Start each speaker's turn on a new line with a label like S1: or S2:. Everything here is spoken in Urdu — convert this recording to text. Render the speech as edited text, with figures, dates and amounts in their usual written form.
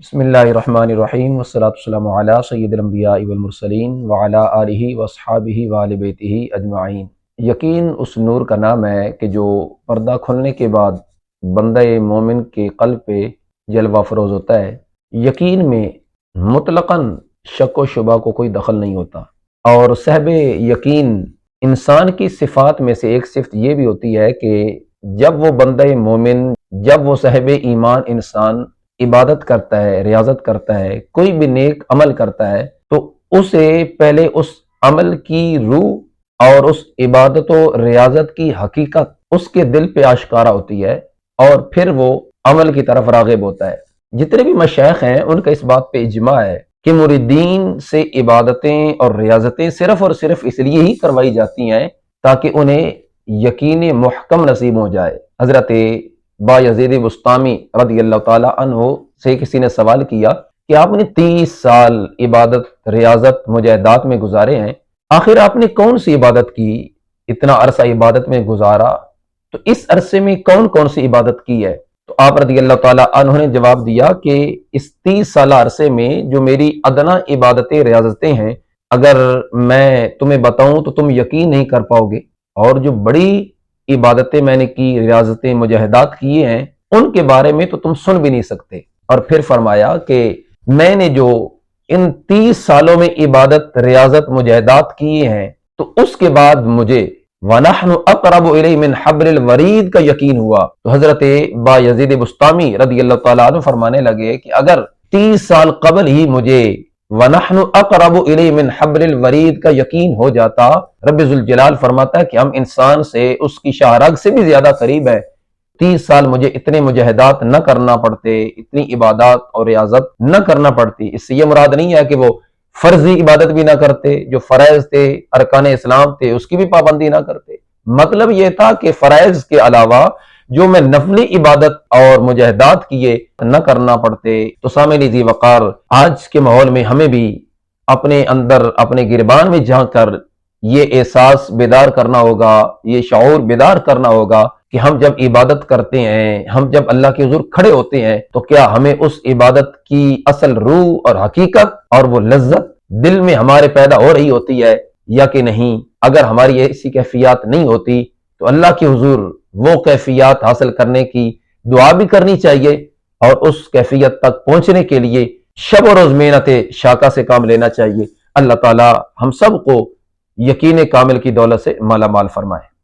S1: بسم اللہ الرحمن الرحیم والصلاۃ والسلام علی سید الانبیاء والمرسلین وعلی آلہ واصحابہ وآل بیتہ اجمعین۔ یقین اس نور کا نام ہے کہ جو پردہ کھلنے کے بعد بندہ مومن کے قلب پہ جلوہ فروز ہوتا ہے۔ یقین میں مطلقاً شک و شبہ کو کوئی دخل نہیں ہوتا، اور صاحب یقین انسان کی صفات میں سے ایک صفت یہ بھی ہوتی ہے کہ جب وہ بندہ مومن، جب وہ صاحب ایمان انسان عبادت کرتا ہے، ریاضت کرتا ہے، کوئی بھی نیک عمل کرتا ہے، تو اسے پہلے اس عمل کی روح اور اس عبادت و ریاضت کی حقیقت اس کے دل پہ آشکارا ہوتی ہے، اور پھر وہ عمل کی طرف راغب ہوتا ہے۔ جتنے بھی مشائخ ہیں ان کا اس بات پہ اجماع ہے کہ مریدین سے عبادتیں اور ریاضتیں صرف اور صرف اس لیے ہی کروائی جاتی ہیں تاکہ انہیں یقین محکم نصیب ہو جائے۔ حضرت بایزید بسطامی رضی اللہ تعالیٰ عنہ سے کسی نے سوال کیا کہ آپ نے 30 سال عبادت، ریاضت، مجاہدات میں گزارے ہیں، آخر آپ نے کون سی عبادت کی؟ اتنا عرصہ عبادت میں گزارا، تو اس عرصے میں کون کون سی عبادت کی ہے؟ تو آپ رضی اللہ تعالیٰ عنہ نے جواب دیا کہ اس 30 سالہ عرصے میں جو میری ادنا عبادتیں، ریاضتیں ہیں، اگر میں تمہیں بتاؤں تو تم یقین نہیں کر پاؤ گے، اور جو بڑی عبادتیں میں نے کی، ریاضتیں، مجاہدات کیے ہیں، ان کے بارے میں تو تم سن بھی نہیں سکتے۔ اور پھر فرمایا کہ میں نے جو ان 30 سالوں میں عبادت، ریاضت، مجاہدات کیے ہیں، تو اس کے بعد مجھے وَنَحْنُ أَقْرَبُ إِلَيْهِ مِنْ حَبْلِ الْوَرِيدِ کا یقین ہوا۔ تو حضرت بایزید بسطامی رضی اللہ تعالیٰ عنہ فرمانے لگے کہ اگر 30 سال قبل ہی مجھے وَنَحْنُ أَقْرَبُ إِلَيْهِ مِنْ حَبْلِ الْوَرِيدِ کا یقین ہو جاتا، رب ذوالجلال فرماتا ہے کہ ہم انسان سے اس کی شاہ رگ سے بھی زیادہ قریب ہیں، 30 سال مجھے اتنے مجاہدات نہ کرنا پڑتے، اتنی عبادات اور ریاضت نہ کرنا پڑتی۔ اس سے یہ مراد نہیں ہے کہ وہ فرضی عبادت بھی نہ کرتے، جو فرائض تھے، ارکان اسلام تھے، اس کی بھی پابندی نہ کرتے۔ مطلب یہ تھا کہ فرائض کے علاوہ جو میں نفلی عبادت اور مجاہدات کیے نہ کرنا پڑتے۔ تو سامعین ذی وقار، آج کے ماحول میں ہمیں بھی اپنے اندر، اپنے گربان میں جھانک کر یہ احساس بیدار کرنا ہوگا، یہ شعور بیدار کرنا ہوگا کہ ہم جب عبادت کرتے ہیں، ہم جب اللہ کے حضور کھڑے ہوتے ہیں، تو کیا ہمیں اس عبادت کی اصل روح اور حقیقت اور وہ لذت دل میں ہمارے پیدا ہو رہی ہوتی ہے یا کہ نہیں؟ اگر ہماری ایسی کیفیات نہیں ہوتی تو اللہ کے حضور وہ کیفیات حاصل کرنے کی دعا بھی کرنی چاہیے، اور اس کیفیت تک پہنچنے کے لیے شب و روز محنت شاقہ سے کام لینا چاہیے۔ اللہ تعالی ہم سب کو یقین کامل کی دولت سے مالا مال فرمائے۔